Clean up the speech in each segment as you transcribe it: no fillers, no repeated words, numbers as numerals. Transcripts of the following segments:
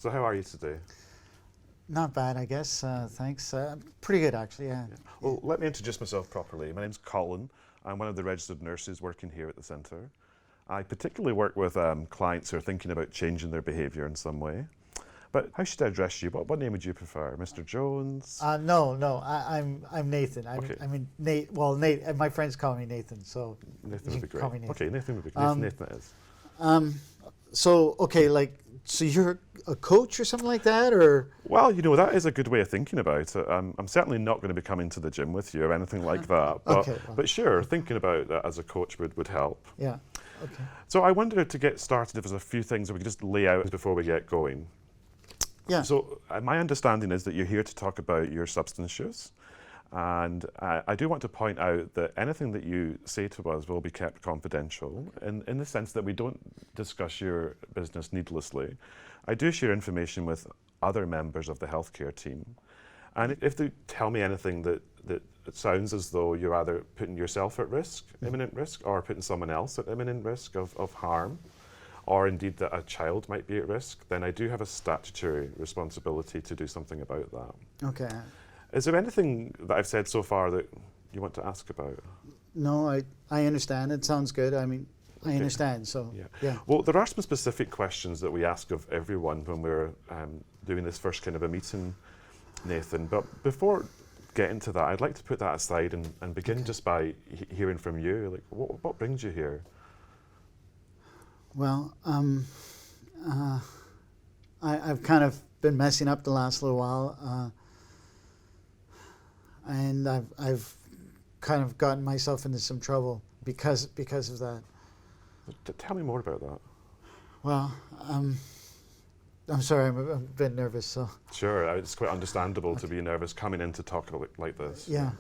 So how are you today? Not bad, I guess. Thanks. Pretty good, actually. Yeah. Well, let me introduce myself properly. My name's Colin. I'm one of the registered nurses working here at the centre. I particularly work with clients who are thinking about changing their behaviour in some way. But how should I address you? What name would you prefer, Mr. Jones? No. I'm Nathan. Okay. I mean Nate. Well, Nate. My friends call me Nathan, so Nathan you would be can great. call me Nathan. Okay, Nathan would be great. Nathan it is. So you're a coach or something like that, or? Well, that is a good way of thinking about it. I'm certainly not going to be coming to the gym with you or anything like that. But, Okay, well. but sure, thinking about that as a coach would help. Yeah. Okay. So I wondered, to get started, if there's a few things that we could just lay out before we get going. Yeah. So my understanding is that you're here to talk about your substance use. And I do want to point out that anything that you say to us will be kept confidential in the sense that we don't discuss your business needlessly. I do share information with other members of the healthcare team. And if they tell me anything that it sounds as though you're either putting yourself at risk, imminent risk, or putting someone else at imminent risk of harm, or indeed that a child might be at risk, then I do have a statutory responsibility to do something about that. Okay. Is there anything that I've said so far that you want to ask about? No, I understand. It sounds good. I mean, I Okay. understand. So yeah. Well, there are some specific questions that we ask of everyone when we're doing this first kind of a meeting, Nathan. But before getting to that, I'd like to put that aside and begin just by hearing from you. Like, what brings you here? Well, I've kind of been messing up the last little while, and I've kind of gotten myself into some trouble because of that. Tell me more about that. Well, I'm sorry, I'm a bit nervous. So Sure, it's quite understandable to be nervous coming in to talk like this. yeah.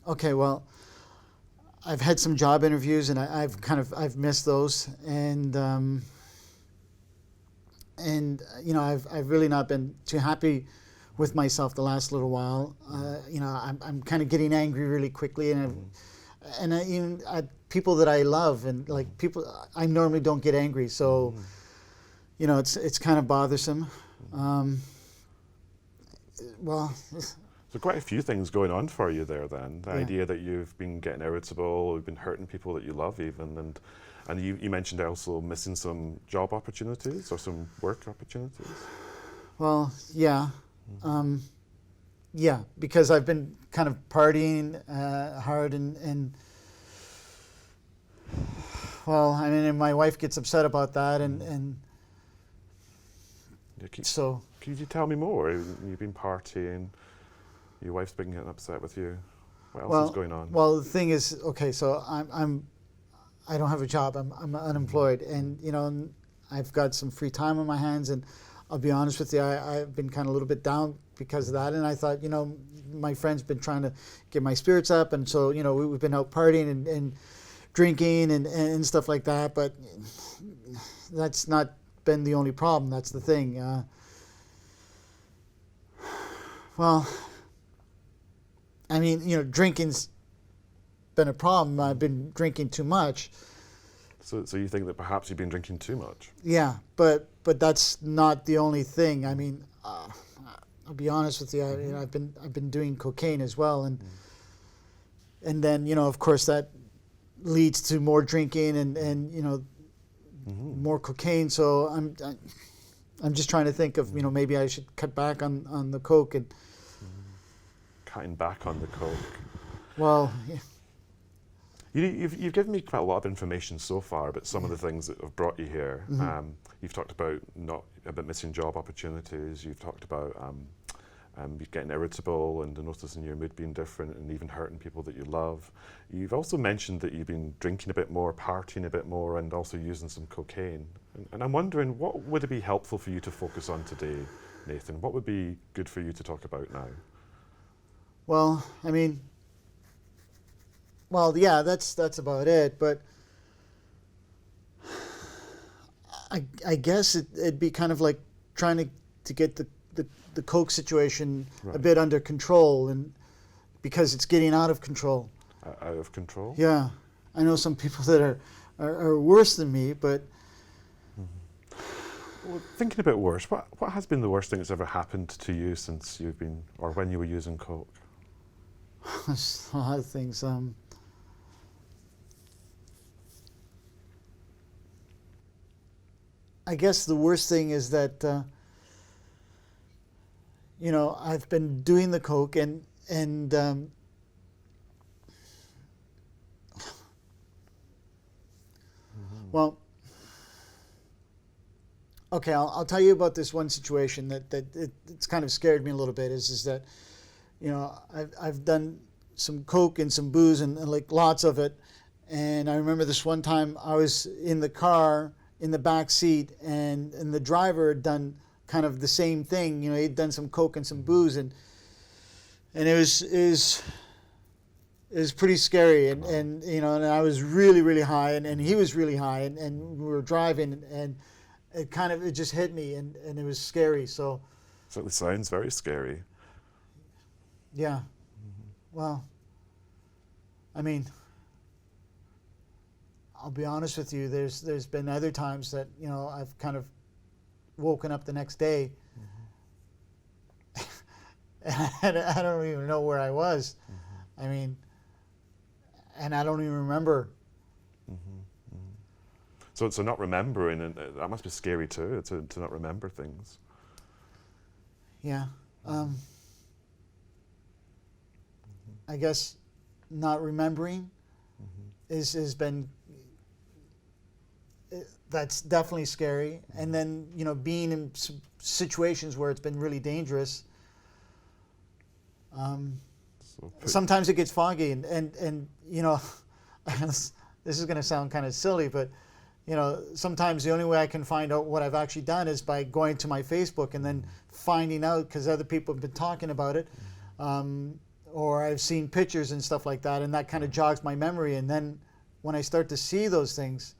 Okay. Well, I've had some job interviews, and I've missed those, and I've really not been too happy with myself the last little while. I'm kind of getting angry really quickly, and people that I love, and like people I normally don't get angry, so it's kind of bothersome. So quite a few things going on for you there then. The Yeah. idea that you've been getting irritable, you've been hurting people that you love even, and you mentioned also missing some job opportunities or some work opportunities. Well, yeah. Yeah, because I've been kind of partying hard and well, I mean, and my wife gets upset about that, and so. Could you tell me more? You've been partying, your wife's been getting upset with you. What else is going on? Well, the thing is, okay, so I don't have a job. I'm unemployed, and I've got some free time on my hands, and I'll be honest with you, I've been kind of a little bit down because of that, and I thought, my friend's been trying to get my spirits up, and so, we've been out partying and drinking and stuff like that, but that's not been the only problem. That's the thing. Well, I mean, drinking's been a problem. I've been drinking too much. So you think that perhaps you've been drinking too much? Yeah, but that's not the only thing. I mean, I'll be honest with you. I've been doing cocaine as well, and then of course that leads to more drinking and more cocaine. So I'm just trying to think of maybe I should cut back on the coke and. Cutting back on the coke. Well, yeah. You've given me quite a lot of information so far about some of the things that have brought you here. Mm-hmm. You've talked about missing job opportunities. You've talked about getting irritable and noticing your mood being different and even hurting people that you love. You've also mentioned that you've been drinking a bit more, partying a bit more, and also using some cocaine. And I'm wondering, what would it be helpful for you to focus on today, Nathan? What would be good for you to talk about now? Well, I mean, yeah, that's about it. But I guess it'd be kind of like trying to get the coke situation a bit under control, and because it's getting out of control. Out of control? Yeah, I know some people that are worse than me, but Well, thinking about worse, what has been the worst thing that's ever happened to you since you've been, or when you were using coke? There's a lot of things. I guess the worst thing is that I've been doing the coke and well, okay, I'll tell you about this one situation that it's kind of scared me a little bit. Is that I've done some coke and some booze and like lots of it, and I remember this one time I was in the car in the back seat, and the driver had done kind of the same thing. He'd done some coke and some booze, and it was pretty scary, and I was really, really high, and he was really high, and we were driving, and it just hit me, and it was scary. So Certainly sounds very scary. yeah. Well, I mean, I'll be honest with you. There's been other times that I've kind of woken up the next day, and I don't even know where I was. I mean, and I don't even remember. So not remembering, and that must be scary too, to not remember things. Yeah. I guess not remembering has been, that's definitely scary. And then, being in situations where it's been really dangerous. Sometimes it gets foggy, and this is going to sound kind of silly, but sometimes the only way I can find out what I've actually done is by going to my Facebook and then finding out because other people have been talking about it, or I've seen pictures and stuff like that, and that kind of jogs my memory. And then when I start to see those things,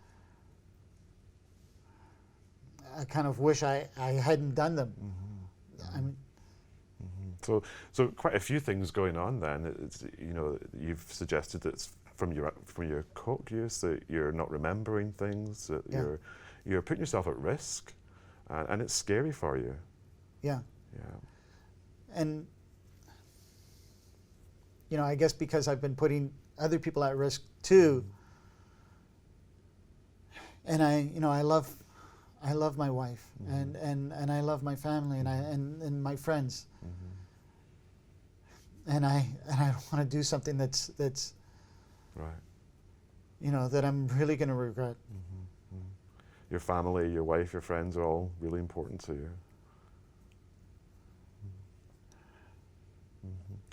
I kind of wish I hadn't done them. I mean, So quite a few things going on then. It's, you've suggested that it's from your coke use that you're not remembering things, that you're putting yourself at risk, and it's scary for you. Yeah. Yeah. And I guess because I've been putting other people at risk too. And I love my wife, and I love my family, and my friends. And I don't want to do something that's right. That I'm really going to regret. Your family, your wife, your friends are all really important to you.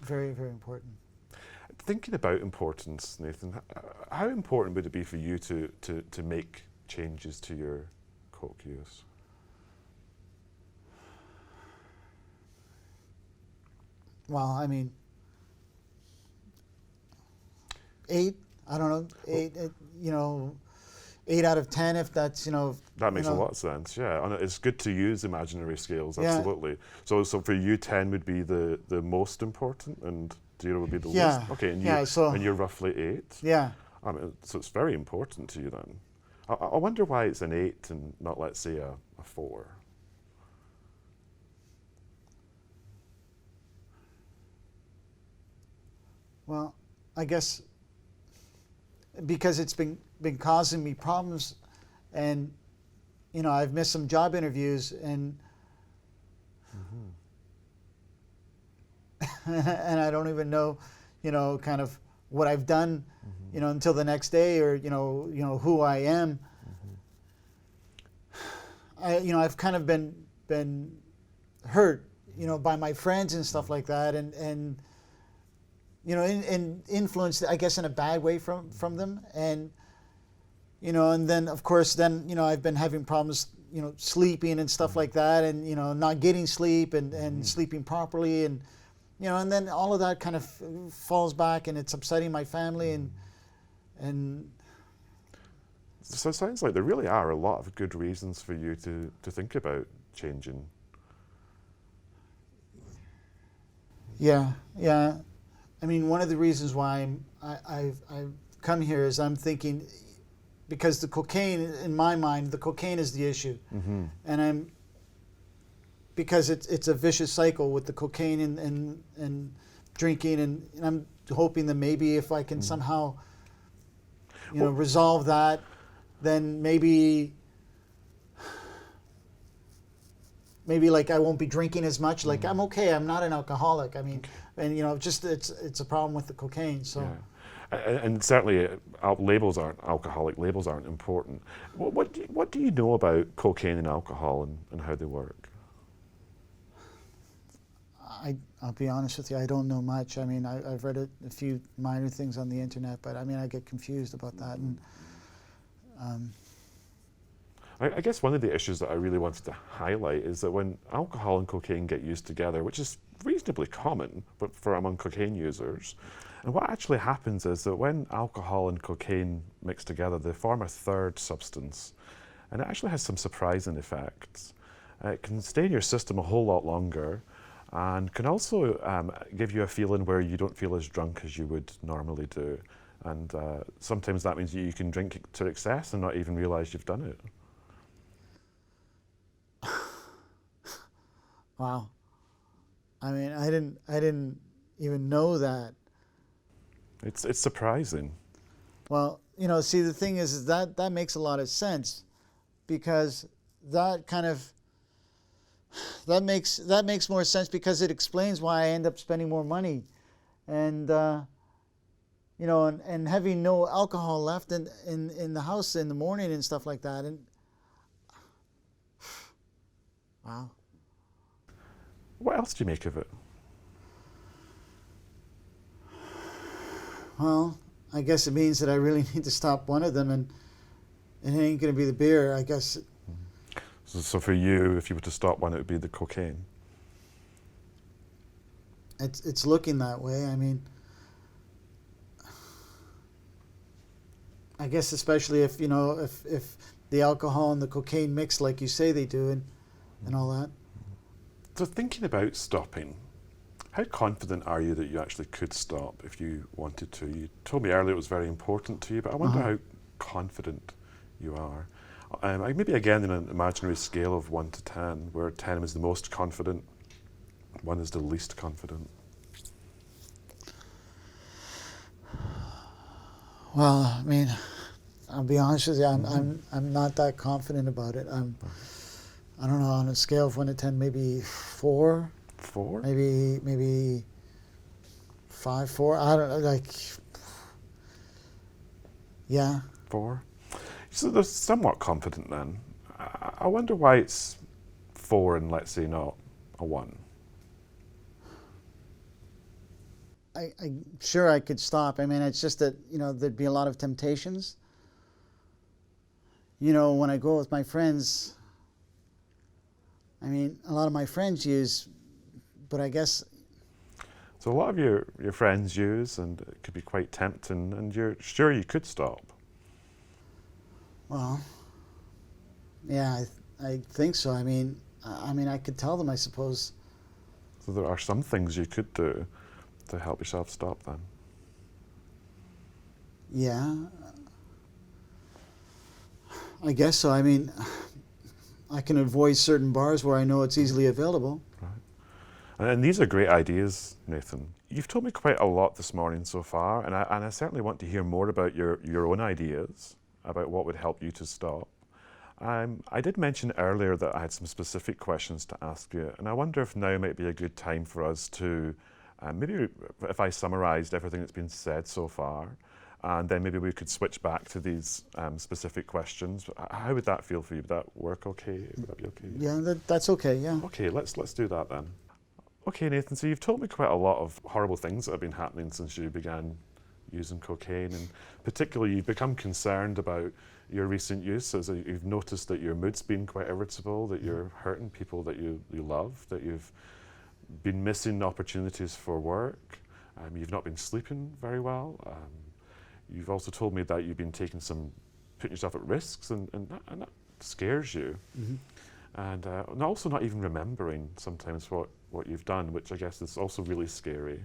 Very, very important. Thinking about importance, Nathan, how important would it be for you to make changes to your coke use? Well, I mean, 8. I don't know. 8 out of 10. If that's That makes a lot of sense. Yeah, and it's good to use imaginary scales. Yeah. Absolutely. So for you, 10 would be the most important, and 0 would be the Yeah. least. Okay, and Yeah, you're roughly 8. Yeah. I mean, so it's very important to you then. I wonder why it's an 8 and not, let's say, a 4. Well, I guess because it's been causing me problems, and I've missed some job interviews, and and I don't even know kind of what I've done until the next day, or who I am. I've kind of been hurt by my friends and stuff like that, and and influenced, I guess, in a bad way from them, and and then of course I've been having problems sleeping and stuff like that, and not getting sleep, and sleeping properly, and and then all of that kind of falls back, and it's upsetting my family, and So it sounds like there really are a lot of good reasons for you to think about changing. Yeah. I mean, one of the reasons why I've come here is I'm thinking, because the cocaine, in my mind, the cocaine is the issue, and because it's a vicious cycle with the cocaine and drinking, and I'm hoping that maybe if I can somehow, resolve that, then maybe like I won't be drinking as much. Like I'm okay. I'm not an alcoholic. I mean, and just it's a problem with the cocaine. So. Yeah. And certainly, labels aren't alcoholic. Labels aren't important. What do you know about cocaine and alcohol and how they work? I'll be honest with you. I don't know much. I mean, I've read a few minor things on the internet, but I mean, I get confused about that. And I guess one of the issues that I really wanted to highlight is that when alcohol and cocaine get used together, which is reasonably common, but for among cocaine users. And what actually happens is that when alcohol and cocaine mix together, they form a third substance. And it actually has some surprising effects. It can stay in your system a whole lot longer and can also give you a feeling where you don't feel as drunk as you would normally do. And sometimes that means you can drink to excess and not even realize you've done it. Wow. I mean, I didn't even know that. It's surprising. Well, see, the thing is that makes a lot of sense, because that makes more sense, because it explains why I end up spending more money, and and having no alcohol left in the house in the morning and stuff like that. And wow. What else do you make of it? Well, I guess it means that I really need to stop one of them, and it ain't going to be the beer, I guess. So for you, if you were to stop one, it would be the cocaine. It's looking that way. I mean, I guess especially if if the alcohol and the cocaine mix like you say they do, and all that. So thinking about stopping, how confident are you that you actually could stop if you wanted to? You told me earlier it was very important to you, but I wonder how confident you are. Maybe again in an imaginary scale of 1 to 10, where 10 is the most confident, 1 is the least confident. Well, I mean, I'll be honest with you. I'm not that confident about it. I don't know, on a scale of 1 to 10, maybe 4. 4? Maybe 5, 4. I don't know, like, yeah. 4? So they're somewhat confident then. I wonder why it's 4 and let's say not a 1. I'm sure I could stop. I mean, it's just that, there'd be a lot of temptations. When I go with my friends, I mean, a lot of my friends use, but I guess... So a lot of your friends use, and it could be quite tempting, and you're sure you could stop. Well, yeah, I think so. I mean, I could tell them, I suppose. So there are some things you could do to help yourself stop then. Yeah, I guess so. I mean, I can avoid certain bars where I know it's easily available. Right. And these are great ideas, Nathan. You've told me quite a lot this morning so far, and I certainly want to hear more about your own ideas about what would help you to stop. I did mention earlier that I had some specific questions to ask you, and I wonder if now might be a good time for us to, maybe if I summarised everything that's been said so far, and then maybe we could switch back to these specific questions. How would that feel for you? Would that work okay? Would that be okay? Yeah, that's okay, yeah. Okay, let's do that then. Okay, Nathan, so you've told me quite a lot of horrible things that have been happening since you began using cocaine, and particularly you've become concerned about your recent use, as you've noticed that your mood's been quite irritable, that you're hurting people that you love, that you've been missing opportunities for work, you've not been sleeping very well. You've also told me that you've been putting yourself at risks, and that scares you. And also not even remembering sometimes what you've done, which I guess is also really scary.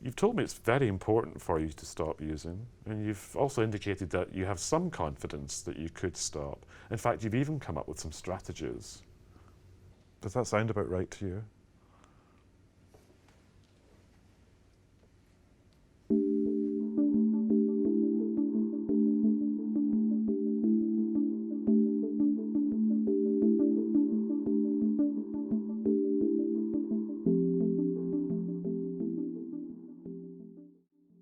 You've told me it's very important for you to stop using, and you've also indicated that you have some confidence that you could stop. In fact, you've even come up with some strategies. Does that sound about right to you?